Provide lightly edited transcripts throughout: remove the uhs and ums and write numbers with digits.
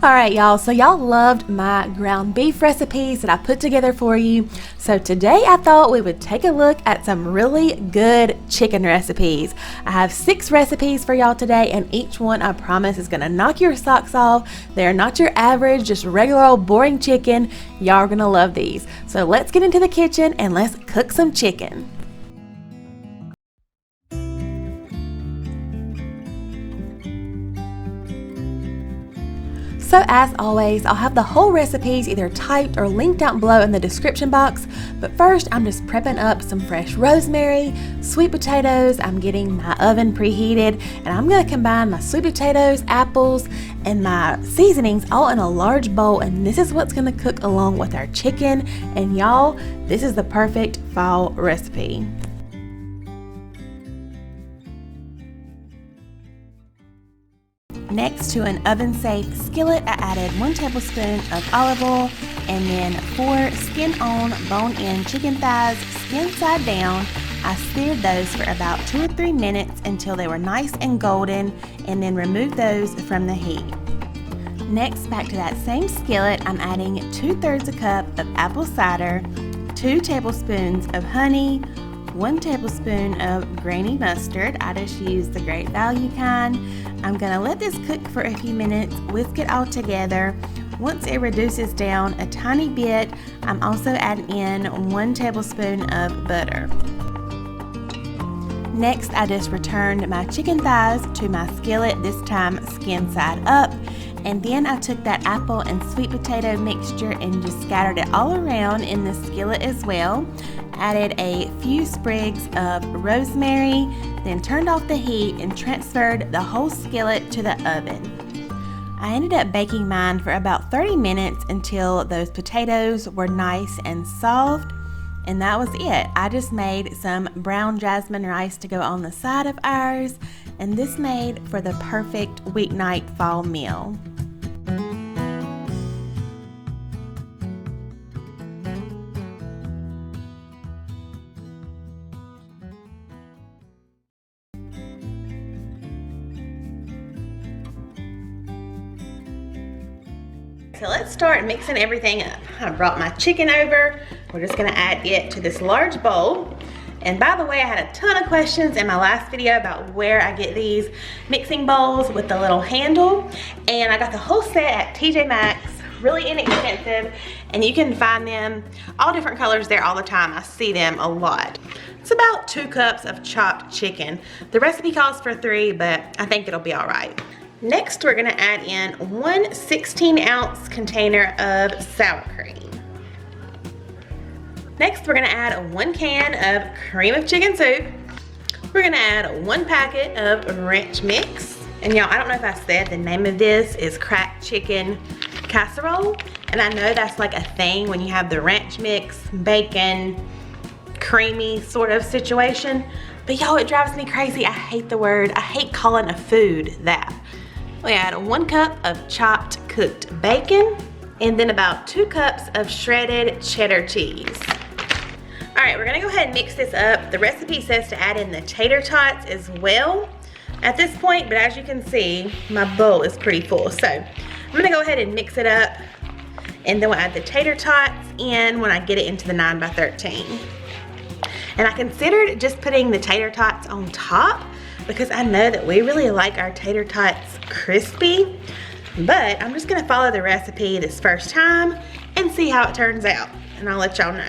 Alright y'all, so y'all loved my ground beef recipes that I put together for you. So today I thought we would take a look at some really good chicken recipes. I have 6 recipes for y'all today, and each one I promise is gonna knock your socks off. They're not your average, just regular old boring chicken. Y'all are gonna love these. So let's get into the kitchen and let's cook some chicken. So as always, I'll have the whole recipes either typed or linked down below in the description box. But first, I'm just prepping up some fresh rosemary, sweet potatoes. I'm getting my oven preheated, and I'm gonna combine my sweet potatoes, apples, and my seasonings all in a large bowl. And this is what's gonna cook along with our chicken. And y'all, this is the perfect fall recipe. Next to an oven-safe skillet, I added 1 tablespoon of olive oil and then 4 skin-on, bone-in chicken thighs, skin side down. I seared those for about 2 or 3 minutes until they were nice and golden, and then removed those from the heat. Next, back to that same skillet, I'm adding 2/3 a cup of apple cider, 2 tablespoons of honey, 1 tablespoon of grainy mustard. I just use the Great Value kind. I'm gonna let this cook for a few minutes, whisk it all together. Once it reduces down a tiny bit, I'm also adding in 1 tablespoon of butter. Next, I just returned my chicken thighs to my skillet, this time skin side up. And then I took that apple and sweet potato mixture and just scattered it all around in the skillet as well. Added a few sprigs of rosemary, then turned off the heat and transferred the whole skillet to the oven. I ended up baking mine for about 30 minutes until those potatoes were nice and soft, and that was it. I just made some brown jasmine rice to go on the side of ours, and this made for the perfect weeknight fall meal. So let's start mixing everything up. I brought my chicken over. We're just gonna add it to this large bowl. And by the way, I had a ton of questions in my last video about where I get these mixing bowls with the little handle. And I got the whole set at TJ Maxx, really inexpensive. And you can find them all different colors there all the time. I see them a lot. It's about 2 cups of chopped chicken. The recipe calls for 3, but I think it'll be all right. Next, we're gonna add in 1 16-ounce container of sour cream. Next, we're gonna add 1 can of cream of chicken soup. We're gonna add 1 packet of ranch mix. And y'all, I don't know if I said the name of this is cracked chicken casserole. And I know that's like a thing when you have the ranch mix, bacon, creamy sort of situation. But y'all, it drives me crazy. I hate the word. I hate calling a food that. We add 1 cup of chopped cooked bacon and then about 2 cups of shredded cheddar cheese. All right, we're gonna go ahead and mix this up. The recipe says to add in the tater tots as well at this point, but as you can see, my bowl is pretty full. So I'm gonna go ahead and mix it up, and then we'll add the tater tots in when I get it into the 9 by 13. And I considered just putting the tater tots on top because I know that we really like our tater tots crispy, but I'm just gonna follow the recipe this first time and see how it turns out, and I'll let y'all know.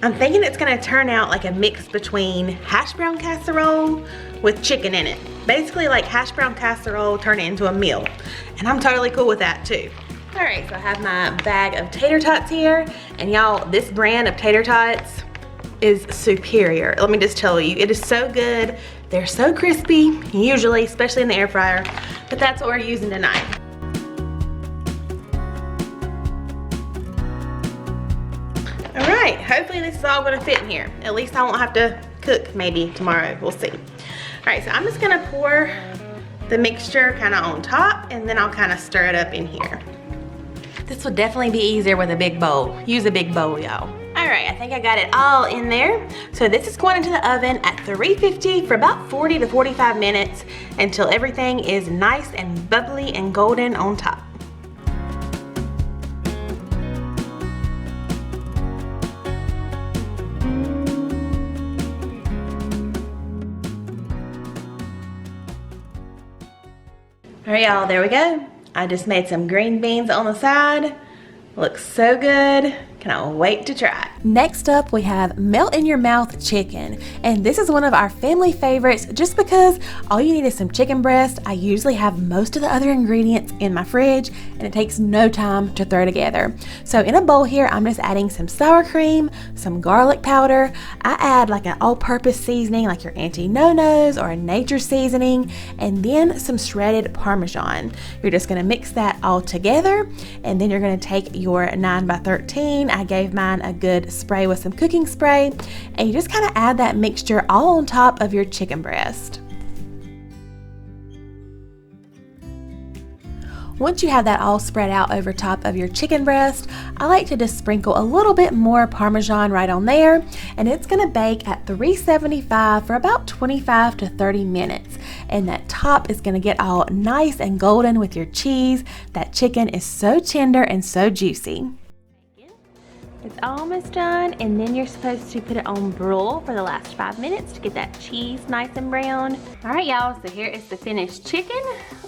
I'm thinking it's gonna turn out like a mix between hash brown casserole with chicken in it. Basically like hash brown casserole turned into a meal, and I'm totally cool with that too. All right, so I have my bag of tater tots here, and y'all, this brand of tater tots is superior. Let me just tell you, it is so good. They're so crispy, usually, especially in the air fryer, but that's what we're using tonight. All right, hopefully this is all gonna fit in here. At least I won't have to cook maybe tomorrow, we'll see. All right, so I'm just gonna pour the mixture kind of on top, and then I'll kind of stir it up in here. This will definitely be easier with a big bowl. Use a big bowl, y'all. All right, I think I got it all in there. So this is going into the oven at 350 for about 40 to 45 minutes until everything is nice and bubbly and golden on top. right, y'all, there we go. I just made some green beans on the side. Looks so good. Cannot wait to try it. Next up, we have melt in your mouth chicken. And this is one of our family favorites just because all you need is some chicken breast. I usually have most of the other ingredients in my fridge and it takes no time to throw together. So in a bowl here, I'm just adding some sour cream, some garlic powder. I add like an all-purpose seasoning like your Auntie No-No's or a nature seasoning, and then some shredded Parmesan. You're just gonna mix that all together, and then you're gonna take your 9x13. I gave mine a good spray with some cooking spray, and you just kind of add that mixture all on top of your chicken breast. Once you have that all spread out over top of your chicken breast, I like to just sprinkle a little bit more Parmesan right on there, and it's gonna bake at 375 for about 25 to 30 minutes. And that top is gonna get all nice and golden with your cheese. That chicken is so tender and so juicy. It's almost done, and then you're supposed to put it on broil for the last 5 minutes to get that cheese nice and brown. All right, y'all, so here is the finished chicken.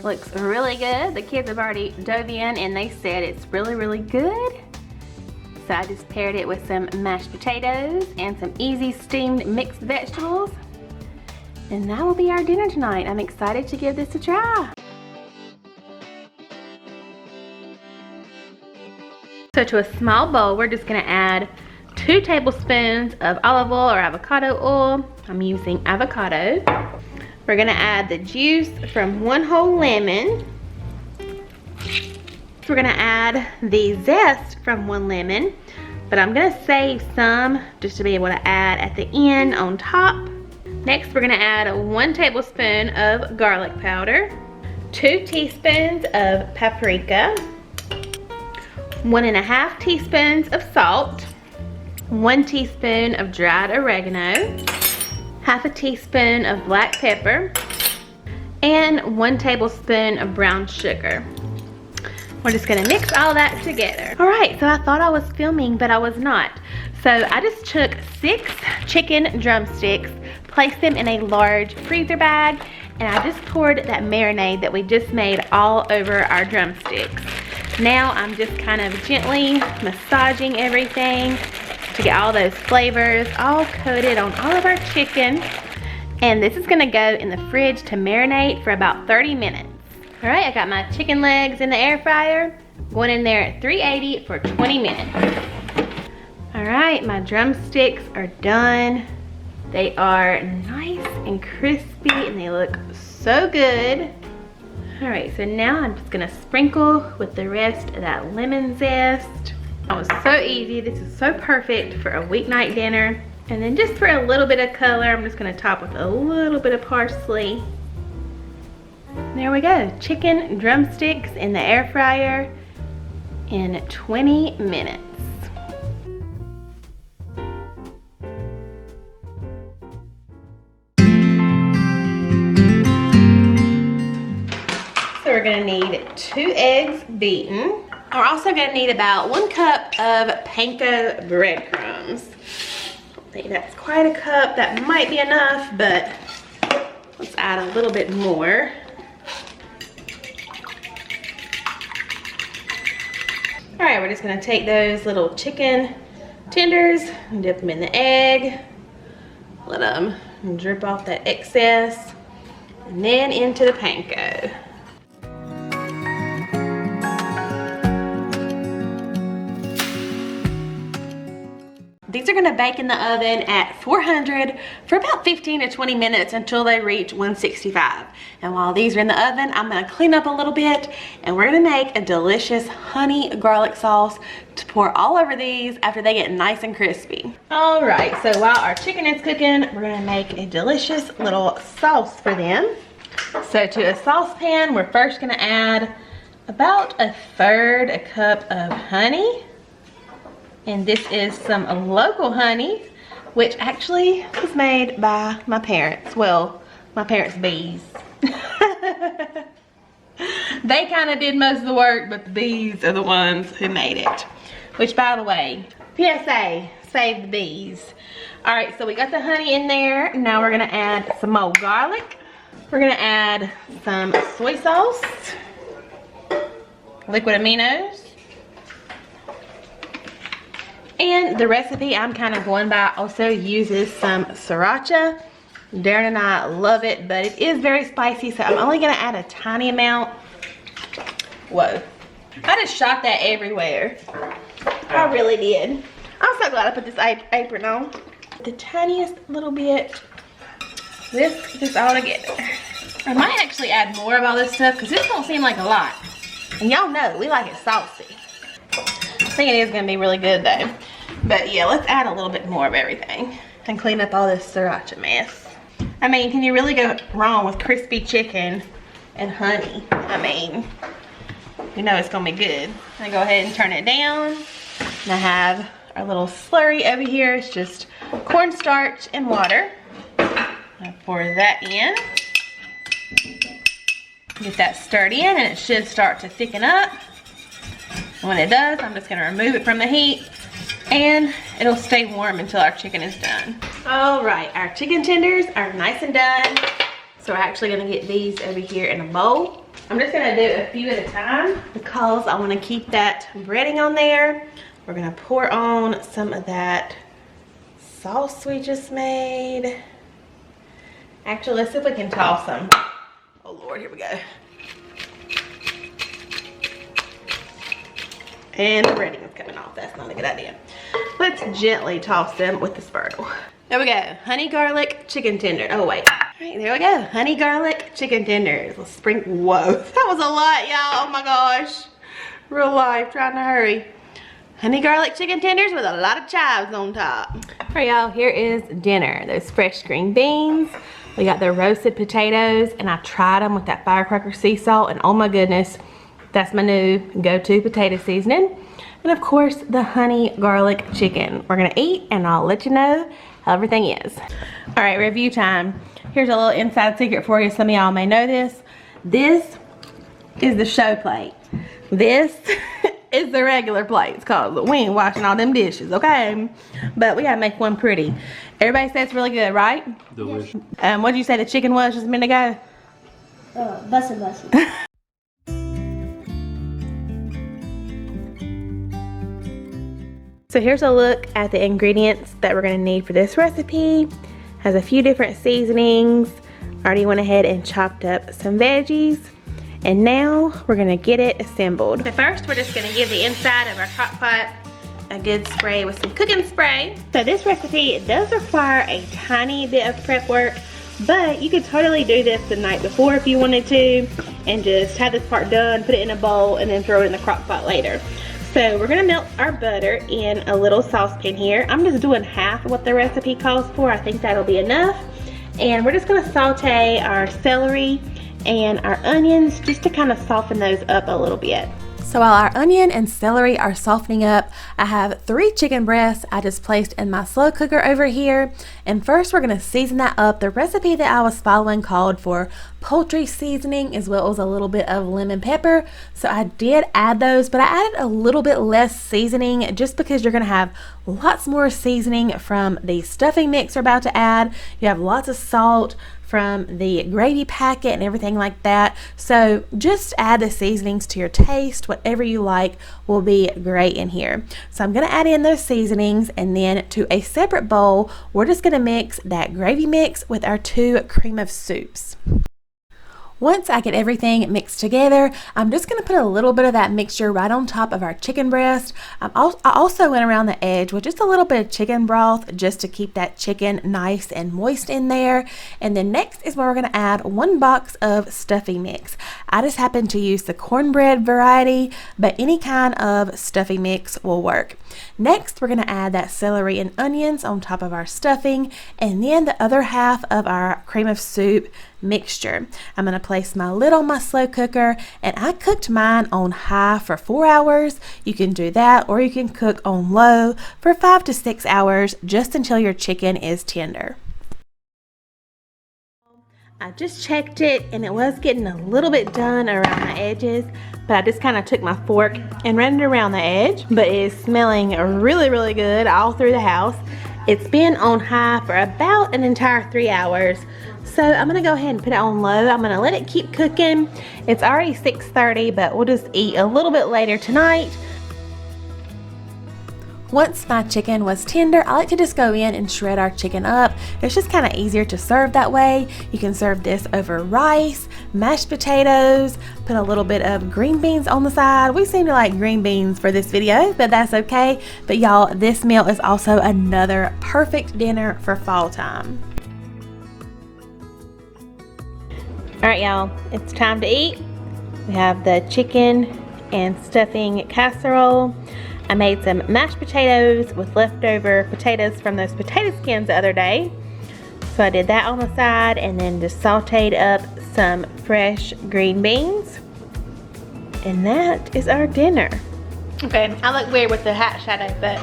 Looks really good. The kids have already dove in and they said it's really, really good. So I just paired it with some mashed potatoes and some easy steamed mixed vegetables. And that will be our dinner tonight. I'm excited to give this a try. So to a small bowl, we're just gonna add 2 tablespoons of olive oil or avocado oil. I'm using avocado. We're gonna add the juice from 1 whole lemon. We're gonna add the zest from 1 lemon, but I'm gonna save some just to be able to add at the end on top. Next, we're gonna add 1 tablespoon of garlic powder, 2 teaspoons of paprika, 1½ teaspoons of salt, 1 teaspoon of dried oregano, ½ teaspoon of black pepper, and 1 tablespoon of brown sugar. We're just gonna mix all that together. All right, so I thought I was filming, but I was not. So I just took 6 chicken drumsticks, placed them in a large freezer bag, and I just poured that marinade that we just made all over our drumsticks. Now I'm just kind of gently massaging everything to get all those flavors all coated on all of our chicken. And this is gonna go in the fridge to marinate for about 30 minutes. All right, I got my chicken legs in the air fryer, going in there at 380 for 20 minutes. All right, my drumsticks are done. They are nice and crispy and they look so good. All right, so now I'm just gonna sprinkle with the rest of that lemon zest. That was so easy. This is so perfect for a weeknight dinner. And then just for a little bit of color, I'm just gonna top with a little bit of parsley. There we go, chicken drumsticks in the air fryer in 20 minutes. So we're gonna need 2 eggs beaten. We're also gonna need about 1 cup of panko breadcrumbs. I don't think that's quite a cup. That might be enough, but let's add a little bit more. All right, we're just gonna take those little chicken tenders and dip them in the egg. Let them drip off that excess, and then into the panko. These are gonna bake in the oven at 400 for about 15 to 20 minutes until they reach 165. And while these are in the oven, I'm gonna clean up a little bit and we're gonna make a delicious honey garlic sauce to pour all over these after they get nice and crispy. All right, so while our chicken is cooking, we're gonna make a delicious little sauce for them. So to a saucepan, we're first gonna add about 1/3 cup of honey. And this is some local honey, which actually was made by my parents. Well, my parents' bees. They kind of did most of the work, but the bees are the ones who made it. Which, by the way, PSA, save the bees. All right, so we got the honey in there. Now we're gonna add some more garlic. We're gonna add some soy sauce, liquid aminos, and the recipe I'm kind of going by also uses some sriracha. Darren and I love it, but it is very spicy, so I'm only gonna add a tiny amount. Whoa, I just shot that everywhere. I really did. I'm so glad I put this apron on. The tiniest little bit. Whisk this all together. I might actually add more of all this stuff because this don't seem like a lot. And y'all know we like it saucy. I think it is gonna be really good though. But yeah, let's add a little bit more of everything and clean up all this sriracha mess. I mean, can you really go wrong with crispy chicken and honey? I mean, you know it's gonna be good. I'm gonna go ahead and turn it down. And I have our little slurry over here. It's just cornstarch and water. I pour that in. Get that stirred in and it should start to thicken up. And when it does, I'm just gonna remove it from the heat and it'll stay warm until our chicken is done. All right, our chicken tenders are nice and done. So we're actually gonna get these over here in a bowl. I'm just gonna do a few at a time because I wanna keep that breading on there. We're gonna pour on some of that sauce we just made. Actually, let's see if we can toss them. Oh Lord, here we go. And the breading is coming off. That's not a good idea. Let's gently toss them with the spurtle. There we go. Honey garlic chicken tender. Oh wait. All right, there we go. Honey garlic chicken tenders. Let's sprinkle. Whoa, that was a lot, y'all. Oh my gosh. Real life, trying to hurry. Honey garlic chicken tenders with a lot of chives on top. All right, y'all, here is dinner. Those fresh green beans. We got the roasted potatoes, and I tried them with that firecracker sea salt, and oh my goodness, that's my new go-to potato seasoning. And of course, the honey garlic chicken. We're gonna eat, and I'll let you know how everything is. All right, review time. Here's a little inside secret for you. Some of y'all may know this. This is the show plate. This is the regular plates, cause we ain't washing all them dishes, okay? But we gotta make one pretty. Everybody says it's really good, right? Delicious. What did you say the chicken was just a minute ago? Bussin'. So here's a look at the ingredients that we're gonna need for this recipe. Has a few different seasonings. Already went ahead and chopped up some veggies. And now we're gonna get it assembled. So first we're just gonna give the inside of our Crockpot a good spray with some cooking spray. So this recipe, it does require a tiny bit of prep work, but you could totally do this the night before if you wanted to, and just have this part done, put it in a bowl, and then throw it in the Crockpot later. So we're gonna melt our butter in a little saucepan here. I'm just doing half of what the recipe calls for. I think that'll be enough. And we're just gonna saute our celery and our onions just to kind of soften those up a little bit. So while our onion and celery are softening up, I have 3 chicken breasts I just placed in my slow cooker over here. And first we're gonna season that up. The recipe that I was following called for poultry seasoning as well as a little bit of lemon pepper. So I did add those, but I added a little bit less seasoning just because you're gonna have lots more seasoning from the stuffing mix we're about to add. You have lots of salt from the gravy packet and everything like that. So just add the seasonings to your taste. Whatever you like will be great in here. So I'm gonna add in those seasonings, and then to a separate bowl, we're just gonna mix that gravy mix with our 2 cream of soups. Once I get everything mixed together, I'm just going to put a little bit of that mixture right on top of our chicken breast. I also went around the edge with just a little bit of chicken broth just to keep that chicken nice and moist in there. And then next is where we're going to add 1 box of stuffing mix. I just happen to use the cornbread variety, but any kind of stuffing mix will work. Next, we're going to add that celery and onions on top of our stuffing, and then the other half of our cream of soup mixture. I'm going to place my lid on my slow cooker, and I cooked mine on high for 4 hours. You can do that, or you can cook on low for 5 to 6 hours just until your chicken is tender. I just checked it, and it was getting a little bit done around the edges, but I just kind of took my fork and ran it around the edge. But it's smelling really, really good all through the house. It's been on high for about an entire 3 hours. So I'm gonna go ahead and put it on low. I'm gonna let it keep cooking. It's already 6:30, but we'll just eat a little bit later tonight. Once my chicken was tender, I like to just go in and shred our chicken up. It's just kind of easier to serve that way. You can serve this over rice, mashed potatoes, put a little bit of green beans on the side. We seem to like green beans for this video, but that's okay. But y'all, this meal is also another perfect dinner for fall time. All right, y'all, it's time to eat. We have the chicken and stuffing casserole. I made some mashed potatoes with leftover potatoes from those potato skins the other day. So I did that on the side and then just sauteed up some fresh green beans. And that is our dinner. Okay, I look weird with the hat shadow, but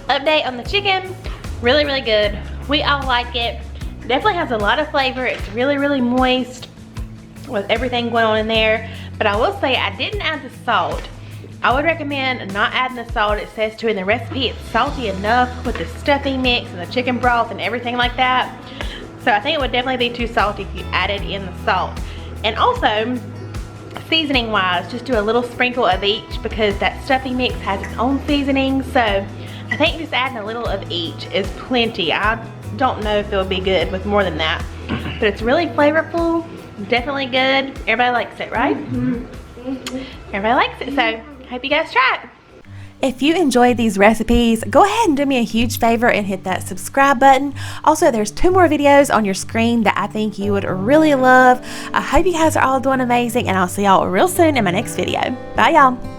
update on the chicken, really, really good. We all like it. Definitely has a lot of flavor. It's really, really moist with everything going on in there. But I will say I didn't add the salt. I would recommend not adding the salt. It says to in the recipe it's salty enough with the stuffing mix and the chicken broth and everything like that. So I think it would definitely be too salty if you added in the salt. And also, seasoning wise, just do a little sprinkle of each because that stuffing mix has its own seasoning. So I think just adding a little of each is plenty. I don't know if it'll be good with more than that. But it's really flavorful, definitely good. Everybody likes it, right? Everybody likes it, so hope you guys try it. If you enjoyed these recipes, go ahead and do me a huge favor and hit that subscribe button. Also, there's 2 more videos on your screen that I think you would really love. I hope you guys are all doing amazing, and I'll see y'all real soon in my next video. Bye, y'all.